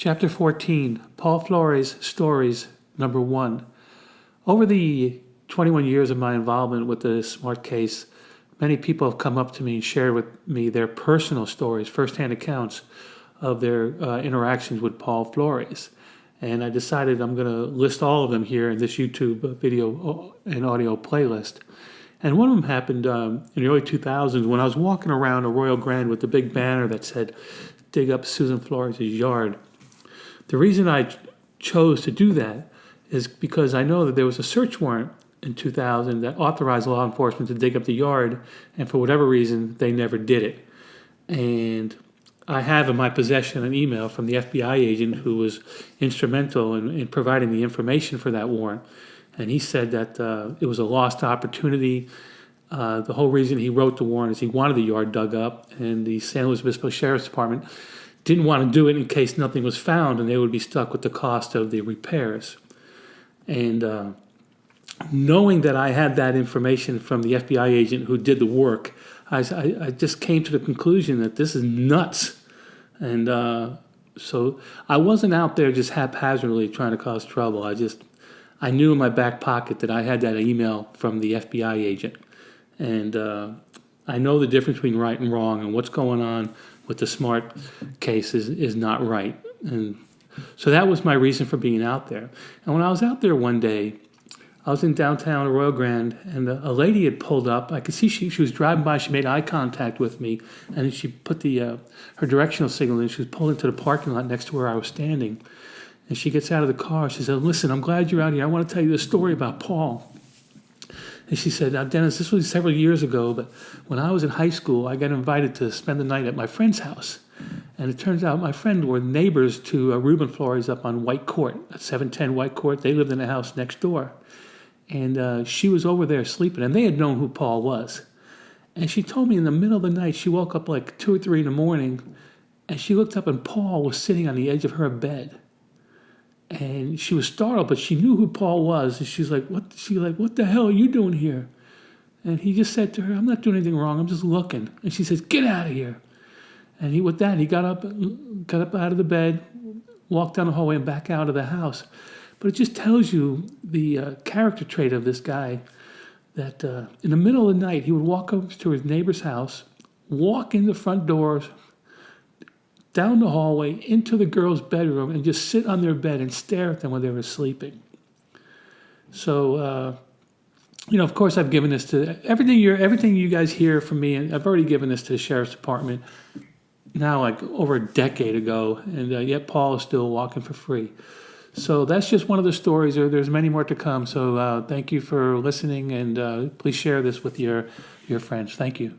Chapter 14, Paul Flores Stories, number 1. Over the 21 years of my involvement with the Smart case, many people have come up to me and shared with me their personal stories, firsthand accounts of their interactions with Paul Flores. And I decided I'm going to list all of them here in this YouTube video and audio playlist. And one of them happened in the early 2000s when I was walking around Arroyo Grande with the big banner that said, "Dig up Susan Flores' yard." The reason I chose to do that is because I know that there was a search warrant in 2000 that authorized law enforcement to dig up the yard, and for whatever reason, they never did it. And I have in my possession an email from the FBI agent who was instrumental in providing the information for that warrant. And he said that it was a lost opportunity. The whole reason he wrote the warrant is he wanted the yard dug up, and the San Luis Obispo Sheriff's Department didn't want to do it in case nothing was found, and they would be stuck with the cost of the repairs. And knowing that I had that information from the FBI agent who did the work, I just came to the conclusion that this is nuts. And so I wasn't out there just haphazardly trying to cause trouble. I knew in my back pocket that I had that email from the FBI agent. And I know the difference between right and wrong, and what's going on with the Smart case is not right. And so that was my reason for being out there. And when I was out there one day, I was in downtown Arroyo Grande, and a lady had pulled up. I could see she was driving by. She made eye contact with me, and she put her directional signal in. She was pulled into the parking lot next to where I was standing. And she gets out of the car. She said, "Listen, I'm glad you're out here. I want to tell you this story about Paul." And she said, "Now, Dennis, this was several years ago, but when I was in high school, I got invited to spend the night at my friend's house. And it turns out my friend were neighbors to Ruben Flores up on White Court, at 710 White Court. They lived in a house next door. And she was over there sleeping, and they had known who Paul was. And she told me in the middle of the night, she woke up like 2 or 3 in the morning, and she looked up, and Paul was sitting on the edge of her bed. And she was startled, but she knew who Paul was. And she's like, "What?" She's like, "What the hell are you doing here?" And he just said to her, "I'm not doing anything wrong. I'm just looking." And she says, "Get out of here." And he got up out of the bed, walked down the hallway and back out of the house. But it just tells you the character trait of this guy, that in the middle of the night, he would walk over to his neighbor's house, walk in the front doors, down the hallway, into the girl's bedroom, and just sit on their bed and stare at them when they were sleeping. So, of course, I've given this to everything you guys hear from me, and I've already given this to the Sheriff's Department now like over a decade ago, and yet Paul is still walking for free. So that's just one of the stories. There's many more to come. So thank you for listening, and please share this with your friends. Thank you.